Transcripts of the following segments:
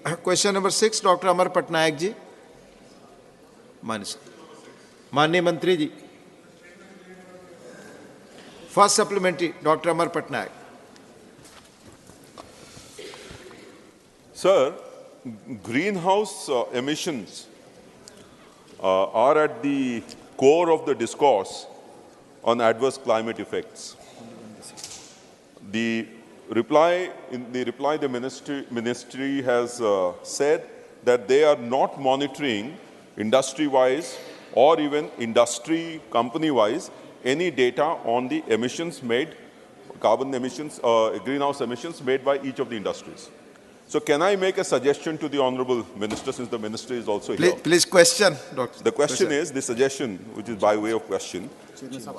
Question number 6, Dr. Amar Patnaik ji. माननीय मंत्री जी. First supplementary, Dr. Amar Patnaik. Sir, greenhouse emissions are at the core of the discourse on adverse climate effects. The reply, the ministry has said that they are not monitoring industry-wise or even industry company-wise any data on the emissions made, carbon emissions, greenhouse emissions made by each of the industries. So can I make a suggestion to the Honorable Minister, since the Minister is also here? Please question, Doctor. The question is, the suggestion, which is by way of question,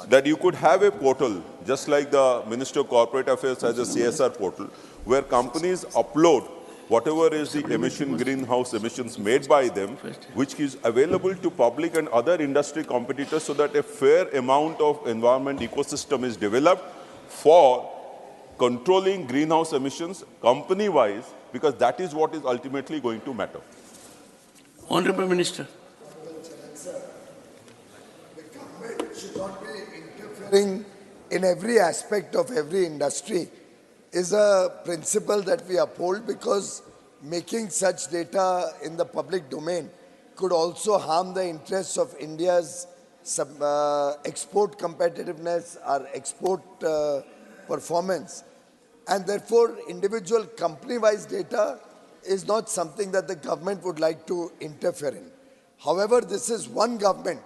that you could have a portal, just like the Minister of Corporate Affairs has a CSR portal, where companies upload whatever is the greenhouse emissions made by them, which is available to public and other industry competitors, so that a fair amount of environment ecosystem is developed for controlling greenhouse emissions company-wise, because that is what is ultimately going to matter. Honorable Minister. The government should not be interfering in every aspect of every industry is a principle that we uphold, because making such data in the public domain could also harm the interests of India's export competitiveness, our export performance. And therefore, individual company-wise data is not something that the government would like to interfere in. However, this is one government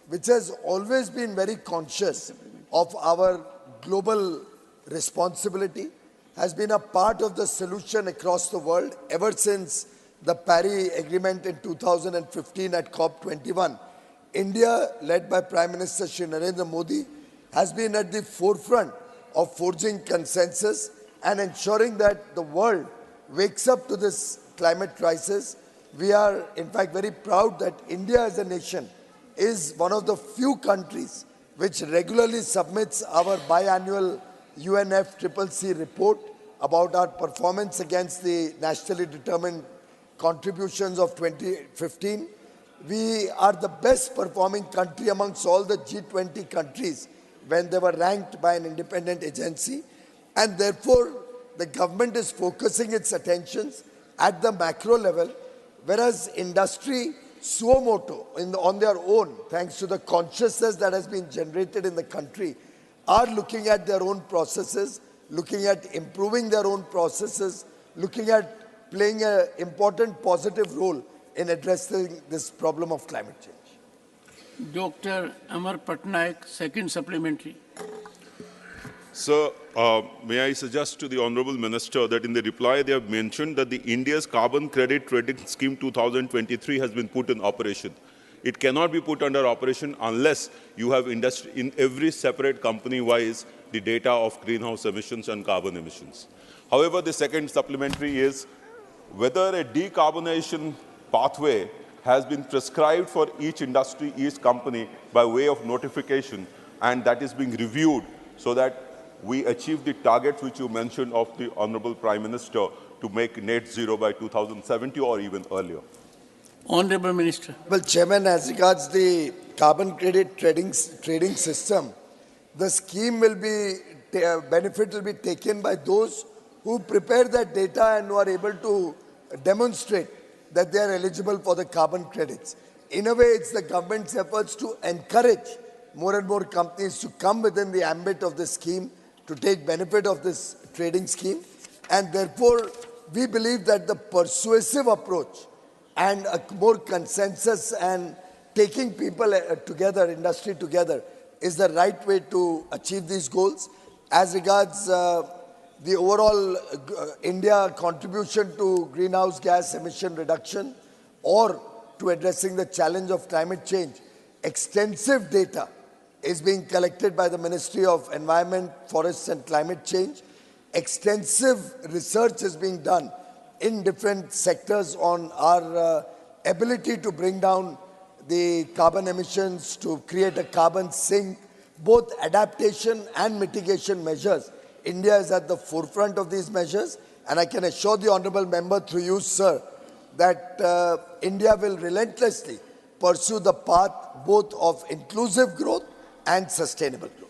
which has always been very conscious of our global responsibility, has been a part of the solution across the world ever since the Paris Agreement in 2015 at COP21. India, led by Prime Minister Shri Narendra Modi, has been at the forefront of forging consensus and ensuring that the world wakes up to this climate crisis. We are, in fact, very proud that India as a nation is one of the few countries which regularly submits our biannual UNFCCC report about our performance against the nationally determined contributions of 2015. We are the best performing country amongst all the G20 countries when they were ranked by an independent agency. And therefore, the government is focusing its attentions at the macro level, whereas industry suo moto, on their own, thanks to the consciousness that has been generated in the country, are looking at their own processes, looking at improving their own processes, looking at playing an important positive role in addressing this problem of climate change. Dr. Amar Patnaik, second supplementary. Sir, may I suggest to the Honorable Minister that in the reply they have mentioned that the India's Carbon Credit Trading Scheme 2023 has been put in operation. It cannot be put under operation unless you have industry in every separate company-wise the data of greenhouse emissions and carbon emissions. However, the second supplementary is whether a decarbonization pathway has been prescribed for each industry, each company by way of notification, and that is being reviewed so that we achieve the targets which you mentioned of the Honorable Prime Minister to make net zero by 2070 or even earlier. Honorable Minister. Well, Chairman, as regards the carbon credit trading system, the scheme will be, benefit will be taken by those who prepare that data and who are able to demonstrate that they are eligible for the carbon credits. In a way, it's the government's efforts to encourage more and more companies to come within the ambit of the scheme, to take benefit of this trading scheme. And therefore, we believe that the persuasive approach and a more consensus and taking people together, industry together, is the right way to achieve these goals. As regards the overall India contribution to greenhouse gas emission reduction or to addressing the challenge of climate change, extensive data is being collected by the Ministry of Environment, Forests and Climate Change. Extensive research is being done in different sectors on our ability to bring down the carbon emissions, to create a carbon sink, both adaptation and mitigation measures. India is at the forefront of these measures, and I can assure the honourable member through you, sir, that India will relentlessly pursue the path both of inclusive growth and sustainable growth.